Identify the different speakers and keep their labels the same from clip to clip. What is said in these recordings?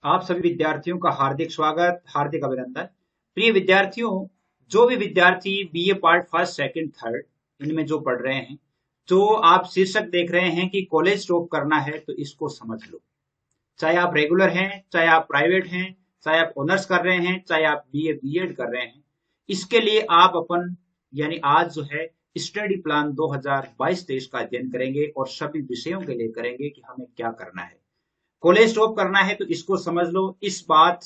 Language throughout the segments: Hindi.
Speaker 1: आप सभी विद्यार्थियों का हार्दिक स्वागत, हार्दिक अभिनंदन। प्रिय विद्यार्थियों, जो भी विद्यार्थी BA part first, second, third इनमें जो पढ़ रहे हैं, जो आप शीर्षक देख रहे हैं कि कॉलेज टॉप करना है, तो इसको समझ लो। चाहे आप रेगुलर हैं, चाहे आप प्राइवेट हैं, चाहे आप ऑनर्स कर रहे हैं, चाहे आप बीए बीएड कर रहे हैं, इसके लिए आप अपन यानी आज जो है स्टडी प्लान 2022-23 का अध्ययन करेंगे और सभी विषयों के लिए करेंगे कि हमें क्या करना है। कॉलेज टॉप करना है तो इसको समझ लो, इस बात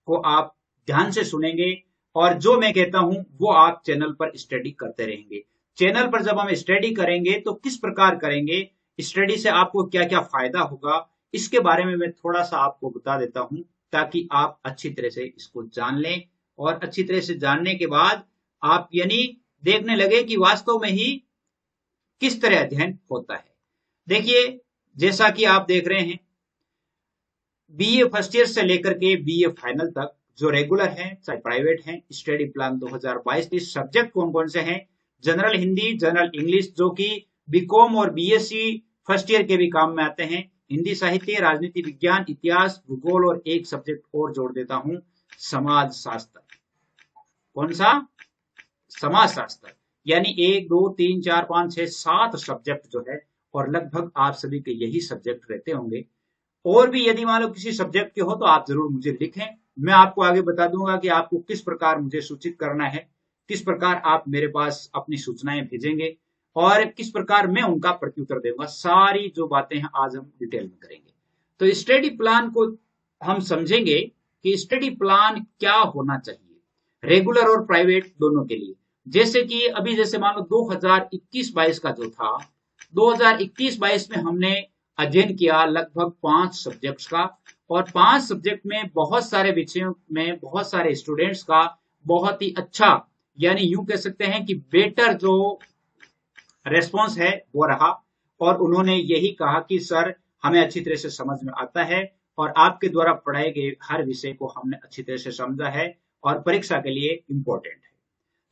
Speaker 1: को आप ध्यान से सुनेंगे और जो मैं कहता हूं वो आप चैनल पर स्टडी करते रहेंगे। चैनल पर जब हम स्टडी करेंगे तो किस प्रकार करेंगे, स्टडी से आपको क्या क्या फायदा होगा, इसके बारे में मैं थोड़ा सा आपको बता देता हूं ताकि आप अच्छी तरह से इसको जान लें और अच्छी तरह से जानने के बाद आप यानी देखने लगे कि वास्तव में ही किस तरह अध्ययन होता है। देखिए, जैसा कि आप देख रहे हैं, बीए फर्स्ट ईयर से लेकर के बीए फाइनल तक जो रेगुलर हैं चाहे प्राइवेट हैं, स्टडी प्लान 2022-23 सब्जेक्ट कौन कौन से हैं? जनरल हिंदी, जनरल इंग्लिश जो कि बीकॉम और बीएससी फर्स्ट ईयर के भी काम में आते हैं, हिंदी साहित्य, राजनीति विज्ञान, इतिहास, भूगोल और एक सब्जेक्ट और जोड़ देता हूं, समाज शास्त्र। कौन सा? समाज शास्त्र। यानी 1 2 3 4 5 6 7 सब्जेक्ट जो है, और लगभग आप सभी के यही सब्जेक्ट रहते होंगे। और भी यदि मान लो किसी सब्जेक्ट के हो तो आप जरूर मुझे लिखें, मैं आपको आगे बता दूंगा कि आपको किस प्रकार मुझे सूचित करना है, किस प्रकार आप मेरे पास अपनी सूचनाएं भेजेंगे और किस प्रकार मैं उनका प्रत्युत्तर दूंगा। सारी जो बातें हैं आज हम डिटेल में करेंगे। तो स्टडी प्लान को हम समझेंगे कि स्टडी प्लान क्या होना चाहिए रेगुलर और प्राइवेट दोनों के लिए। जैसे कि अभी जैसे मान लो 2021-22 का जो था, 2021-22 में हमने अध्ययन किया लगभग 5 सब्जेक्ट्स का, और 5 सब्जेक्ट में बहुत सारे विषयों में बहुत सारे स्टूडेंट्स का बहुत ही अच्छा, यानी यूं कह सकते हैं कि बेटर जो रेस्पॉन्स है वो रहा। और उन्होंने यही कहा कि सर हमें अच्छी तरह से समझ में आता है और आपके द्वारा पढ़ाए गए हर विषय को हमने अच्छी तरह से समझा है और परीक्षा के लिए इम्पोर्टेंट है।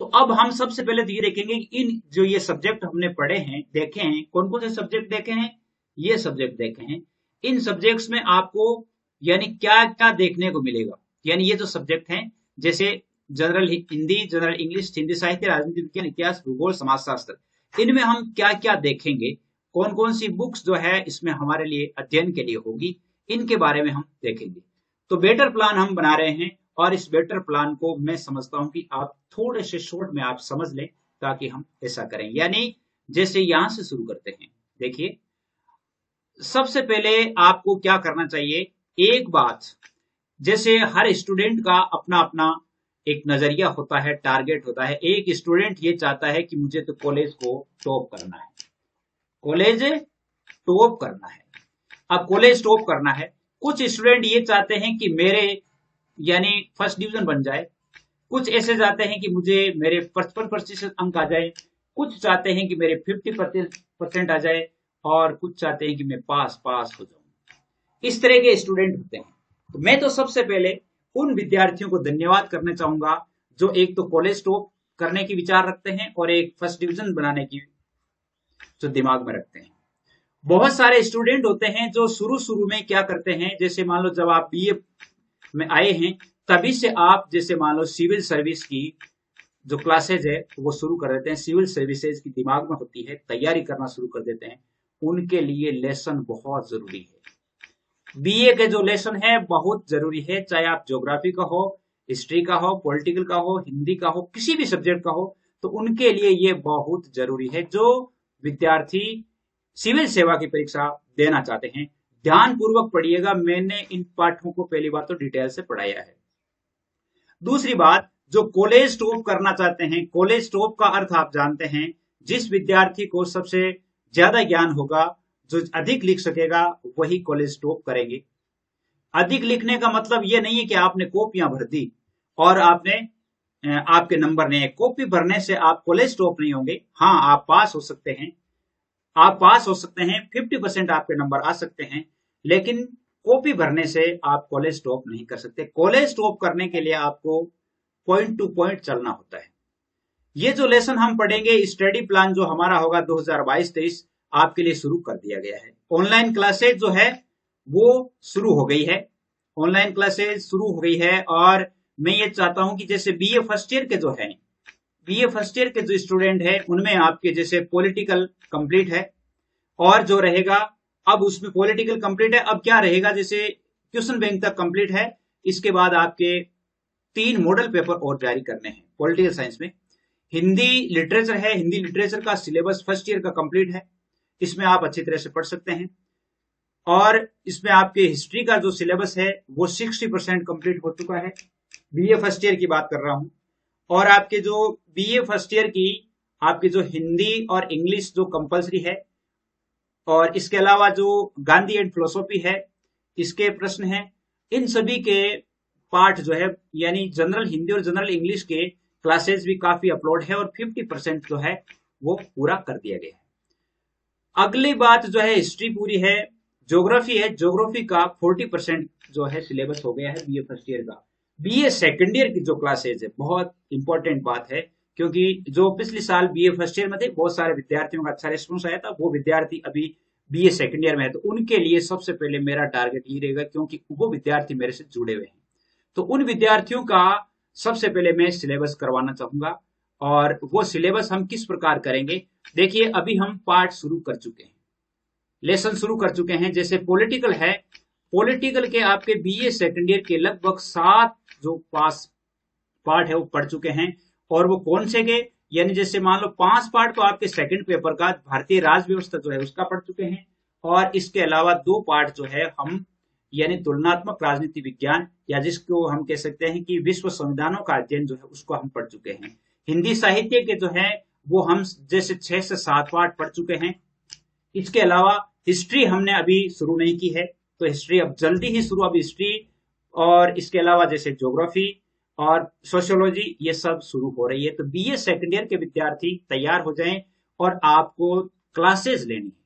Speaker 1: तो अब हम सबसे पहले तो ये देखेंगे कि इन जो ये सब्जेक्ट हमने पढ़े हैं, देखे हैं, कौन कौन से सब्जेक्ट देखे हैं, ये सब्जेक्ट देखे हैं। इन सब्जेक्ट्स में आपको यानी क्या क्या देखने को मिलेगा, यानी ये जो सब्जेक्ट हैं जैसे general Hindi, general English, Hindi साहित्य, राजनीति विज्ञान, इतिहास, भूगोल, समाजशास्त्र, इनमें हम क्या क्या देखेंगे, कौन कौन सी बुक्स जो है इसमें हमारे लिए अध्ययन के लिए होगी, इनके बारे में हम देखेंगे। तो बेटर प्लान हम बना रहे हैं और इस बेटर प्लान को मैं समझता हूं कि आप थोड़े से शॉर्ट में आप समझ लें ताकि हम ऐसा करें। यानी जैसे यहां से शुरू करते हैं। देखिए, सबसे पहले आपको क्या करना चाहिए, एक बात, जैसे हर स्टूडेंट का अपना अपना एक नजरिया होता है, टारगेट होता है। एक स्टूडेंट ये चाहता है कि मुझे तो कॉलेज को टॉप करना है, कॉलेज टॉप करना है। अब कॉलेज टॉप करना है, कुछ स्टूडेंट ये चाहते हैं कि मेरे यानी फर्स्ट डिवीजन बन जाए, कुछ ऐसे चाहते हैं कि मुझे मेरे 55% अंक आ जाए, कुछ चाहते हैं कि मेरे 50% आ जाए, और कुछ चाहते हैं कि मैं पास हो जाऊं। इस तरह के स्टूडेंट होते हैं। तो मैं तो सबसे पहले उन विद्यार्थियों को धन्यवाद करना चाहूंगा जो एक तो कॉलेज टॉप करने की विचार रखते हैं और एक फर्स्ट डिवीजन बनाने की जो दिमाग में रखते हैं। बहुत सारे स्टूडेंट होते हैं जो शुरू में क्या करते हैं, जैसे मान लो जब आप बीए में आए हैं तभी से आप जैसे मान लो सिविल सर्विस की जो क्लासेज है वो शुरू कर देते हैं, सिविल सर्विसेज की दिमाग में होती है, तैयारी करना शुरू कर देते हैं। उनके लिए लेसन बहुत जरूरी है। बीए के जो लेसन है बहुत जरूरी है, चाहे आप ज्योग्राफी का हो, हिस्ट्री का हो, पॉलिटिकल का हो, हिंदी का हो, किसी भी सब्जेक्ट का हो, तो उनके लिए ये बहुत जरूरी है। जो विद्यार्थी सिविल सेवा की परीक्षा देना चाहते हैं, ध्यान पूर्वक पढ़िएगा, मैंने इन पाठों को पहली बात तो डिटेल से पढ़ाया है। दूसरी बात, जो कॉलेज टॉप करना चाहते हैं, कॉलेज टॉप का अर्थ आप जानते हैं, जिस विद्यार्थी को सबसे ज्यादा ज्ञान होगा, जो अधिक लिख सकेगा, वही कॉलेज टॉप करेंगे। अधिक लिखने का मतलब यह नहीं है कि आपने कॉपियां भर दी और आपके नंबर नहीं है। कॉपी भरने से आप कॉलेज टॉप नहीं होंगे। हाँ, आप पास हो सकते हैं, आप पास हो सकते हैं, 50% आपके नंबर आ सकते हैं, लेकिन कॉपी भरने से आप कॉलेज टॉप नहीं कर सकते। कॉलेज टॉप करने के लिए आपको पॉइंट टू पॉइंट चलना होता है। ये जो लेसन हम पढ़ेंगे, स्टडी प्लान जो हमारा होगा 2022-23 आपके लिए शुरू कर दिया गया है। ऑनलाइन क्लासेज जो है वो शुरू हो गई है ऑनलाइन क्लासेस शुरू हो गई है और मैं ये चाहता हूं कि जैसे बीए फर्स्ट ईयर के जो है, बीए फर्स्ट ईयर के जो स्टूडेंट है उनमें आपके जैसे पॉलिटिकल कंप्लीट है और जो रहेगा, अब उसमें पॉलिटिकल कंप्लीट है, अब क्या रहेगा जैसे क्वेश्चन बैंक तक कंप्लीट है। इसके बाद आपके 3 मॉडल पेपर और जारी करने हैं पॉलिटिकल साइंस में। हिंदी लिटरेचर है, हिंदी लिटरेचर का सिलेबस फर्स्ट ईयर का कंप्लीट है, इसमें आप अच्छी तरह से पढ़ सकते हैं। और इसमें आपके हिस्ट्री का जो सिलेबस है वो 60% कंप्लीट हो चुका है, बीए फर्स्ट ईयर की बात कर रहा हूं। और आपके जो बीए फर्स्ट ईयर की आपकी जो हिंदी और इंग्लिश जो कंपलसरी है, और इसके अलावा जो गांधी एंड फिलोसॉफी है इसके प्रश्न हैं, इन सभी के पार्ट जो है यानी जनरल हिंदी और जनरल इंग्लिश के क्लासेस भी काफी अपलोड है और 50% जो है वो पूरा कर दिया गया है। अगली बात जो है हिस्ट्री पूरी है, ज्योग्राफी है, ज्योग्राफी का 40% जो है सिलेबस हो गया है बीए फर्स्ट ईयर का। बीए सेकंड ईयर की जो क्लासेज है बहुत इंपॉर्टेंट बात है, क्योंकि जो पिछले साल बीए फर्स्ट ईयर में थे बहुत सारे विद्यार्थियों का अच्छा रिस्पॉन्स आया था, वो विद्यार्थी अभी बीए सेकंड ईयर में है, तो उनके लिए सबसे पहले मेरा टारगेट ये रहेगा, क्योंकि वो विद्यार्थी मेरे से जुड़े हुए हैं, तो उन विद्यार्थियों का सबसे पहले मैं सिलेबस करवाना चाहूंगा। और वो सिलेबस हम किस प्रकार करेंगे, देखिए अभी हम पार्ट शुरू कर चुके हैं, लेसन शुरू कर चुके हैं। जैसे पॉलिटिकल है, पॉलिटिकल के आपके बीए सेकंड ईयर के लगभग 7 जो पार्ट है वो पढ़ चुके हैं। और वो कौन से के, यानी जैसे मान लो 5 पार्ट तो आपके सेकंड पेपर का भारतीय राज व्यवस्था जो है उसका पढ़ चुके हैं, और इसके अलावा 2 पार्ट जो है हम यानी तुलनात्मक राजनीति विज्ञान, या जिसको हम कह सकते हैं कि विश्व संविधानों का अध्ययन जो है उसको हम पढ़ चुके हैं। हिंदी साहित्य के जो है वो हम जैसे 6 से 7 पार्ट पढ़ चुके हैं। इसके अलावा हिस्ट्री हमने अभी शुरू नहीं की है, तो हिस्ट्री अब जल्दी ही शुरू, अब हिस्ट्री और इसके अलावा जैसे ज्योग्राफी और सोशियोलॉजी ये सब शुरू हो रही है। तो बीए सेकंड ईयर के विद्यार्थी तैयार हो जाएं और आपको क्लासेस लेनी है।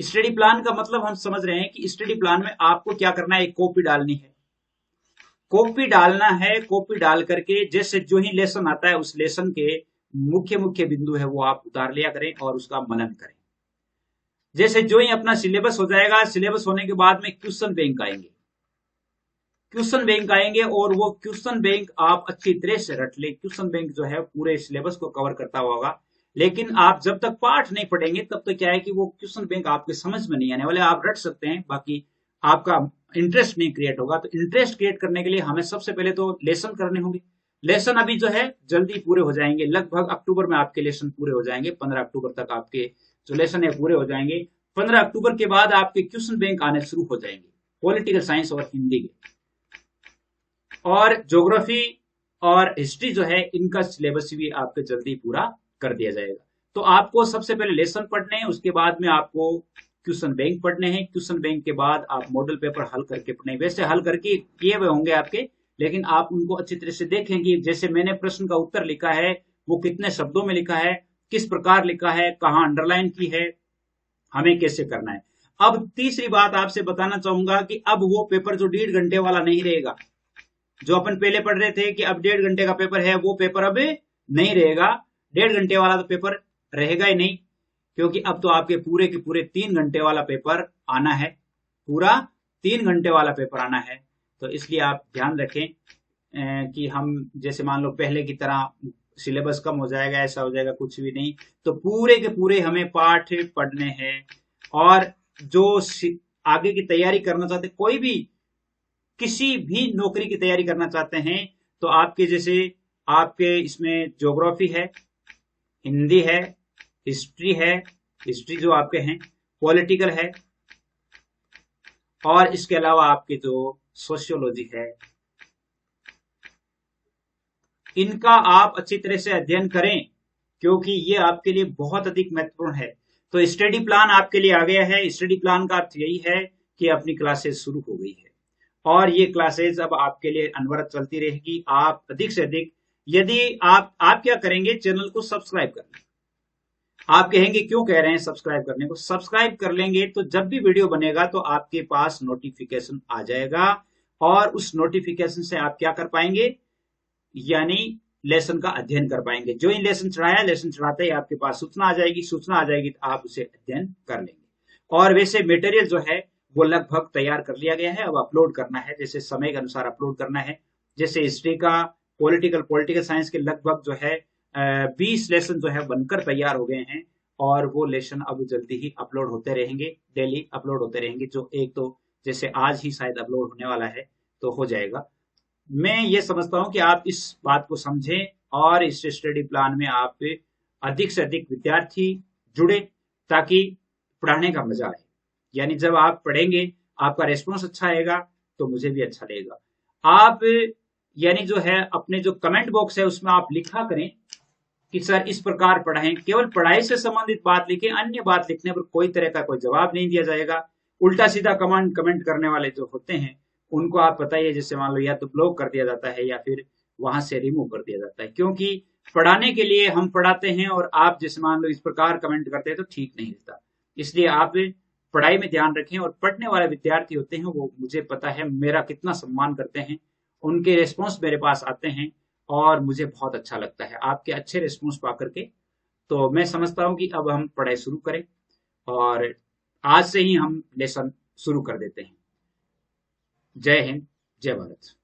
Speaker 1: स्टडी प्लान का मतलब हम समझ रहे हैं कि स्टडी प्लान में आपको क्या करना है, एक कॉपी डालनी है, कॉपी डालना है, कॉपी डाल करके जैसे जो ही लेसन आता है उस लेसन के मुख्य मुख्य बिंदु है वो आप उतार लिया करें और उसका मनन करें। जैसे जो ही अपना सिलेबस हो जाएगा, सिलेबस होने के बाद में क्वेश्चन बैंक आएंगे, क्वेश्चन बैंक आएंगे और वो क्वेश्चन बैंक आप अच्छी तरह से रट ले। क्वेश्चन बैंक जो है पूरे सिलेबस को कवर करता होगा, लेकिन आप जब तक पाठ नहीं पढ़ेंगे तब तक क्या है कि वो क्वेश्चन बैंक आपके समझ में नहीं आने वाले। आप रट सकते हैं, बाकी आपका इंटरेस्ट नहीं क्रिएट होगा। तो इंटरेस्ट क्रिएट करने के लिए हमें सबसे पहले तो लेसन करने होंगे। लेसन अभी जो है जल्दी पूरे हो जाएंगे, लगभग अक्टूबर में आपके लेसन पूरे हो जाएंगे, 15 अक्टूबर तक आपके जो लेसन है पूरे हो जाएंगे। 15 अक्टूबर के बाद आपके क्वेश्चन बैंक आने शुरू हो जाएंगे पॉलिटिकल साइंस और हिंदी के। और ज्योग्राफी और हिस्ट्री जो है इनका सिलेबस भी आपके जल्दी पूरा कर दिया जाएगा। तो आपको सबसे पहले लेसन पढ़ने हैं, उसके बाद में आपको क्वेश्चन बैंक पढ़ने हैं, क्वेश्चन बैंक के बाद आप मॉडल पेपर हल करके पढ़ने। वैसे हल करके किए हुए होंगे आपके, लेकिन आप उनको अच्छी तरह से देखेंगे। जैसे मैंने प्रश्न का उत्तर लिखा है वो कितने शब्दों में लिखा है, किस प्रकार लिखा है, कहाँ अंडरलाइन की है, हमें कैसे करना है। अब तीसरी बात आपसे बताना चाहूंगा कि अब वो पेपर जो 1.5 घंटे वाला नहीं रहेगा, जो अपन पहले पढ़ रहे थे कि अब 1.5 घंटे का पेपर है, वो पेपर अब नहीं रहेगा। 1.5 घंटे वाला तो पेपर रहेगा ही नहीं, क्योंकि अब तो आपके पूरे के पूरे 3 घंटे वाला पेपर आना है, पूरा 3 घंटे वाला पेपर आना है। तो इसलिए आप ध्यान रखें कि हम जैसे मान लो पहले की तरह सिलेबस कम हो जाएगा, ऐसा हो जाएगा, कुछ भी नहीं। तो पूरे के पूरे हमें पाठ पढ़ने हैं। और जो आगे की तैयारी करना चाहते, कोई भी किसी भी नौकरी की तैयारी करना चाहते हैं, तो आपके जैसे आपके इसमें ज्योग्राफी है, हिंदी है, हिस्ट्री है, हिस्ट्री जो आपके हैं, पॉलिटिकल है, और इसके अलावा आपके जो सोशियोलॉजी है, इनका आप अच्छी तरह से अध्ययन करें, क्योंकि ये आपके लिए बहुत अधिक महत्वपूर्ण है। तो स्टडी प्लान आपके लिए आ गया है। स्टडी प्लान का अर्थ यही है कि अपनी क्लासेस शुरू हो गई है और ये क्लासेस अब आपके लिए अनवरत चलती रहेगी। आप अधिक से अधिक, यदि आप क्या करेंगे, चैनल को सब्सक्राइब कर लें। आप कहेंगे क्यों कह रहे हैं सब्सक्राइब करने को? सब्सक्राइब कर लेंगे तो जब भी वीडियो बनेगा तो आपके पास नोटिफिकेशन आ जाएगा, और उस नोटिफिकेशन से आप क्या कर पाएंगे, यानी लेसन का अध्ययन कर पाएंगे। जो ही लेसन चढ़ाया, लेसन चढ़ाते ही आपके पास सूचना आ जाएगी, सूचना आ जाएगी तो आप उसे अध्ययन कर लेंगे। और वैसे मटेरियल जो है वो लगभग तैयार कर लिया गया है, अब अपलोड करना है, जैसे समय के अनुसार अपलोड करना है। जैसे हिस्ट्री का, पॉलिटिकल साइंस के लगभग जो है 20 लेसन जो है बनकर तैयार हो गए हैं, और वो लेसन अब जल्दी ही अपलोड होते रहेंगे, डेली अपलोड होते रहेंगे। जो एक तो जैसे आज ही शायद अपलोड होने वाला है, तो हो जाएगा। मैं ये समझता हूँ कि आप इस बात को समझें और इस स्टडी प्लान में आप अधिक से अधिक विद्यार्थी जुड़े, ताकि पढ़ाने का मजा आए। यानी जब आप पढ़ेंगे, आपका रेस्पॉन्स अच्छा आएगा, तो मुझे भी अच्छा लगेगा। आप यानी जो है अपने जो कमेंट बॉक्स है उसमें आप लिखा करें कि सर इस प्रकार पढ़ाएं। केवल पढ़ाई से संबंधित बात लिखें, अन्य बात लिखने पर कोई तरह का कोई जवाब नहीं दिया जाएगा। उल्टा सीधा कमेंट करने वाले जो होते हैं उनको आप बताइए, जैसे मान लो या तो ब्लॉक कर दिया जाता है या फिर वहां से रिमूव कर दिया जाता है। क्योंकि पढ़ाने के लिए हम पढ़ाते हैं, और आप जैसे मान लो इस प्रकार कमेंट करते हैं तो ठीक नहीं लगता। इसलिए आप पढ़ाई में ध्यान रखें, और पढ़ने वाले विद्यार्थी होते हैं वो, मुझे पता है मेरा कितना सम्मान करते हैं, उनके रिस्पॉन्स मेरे पास आते हैं और मुझे बहुत अच्छा लगता है आपके अच्छे रिस्पॉन्स पा करके। तो मैं समझता हूँ कि अब हम पढ़ाई शुरू करें, और आज से ही हम लेसन शुरू कर देते हैं। जय हिंद, जय भारत।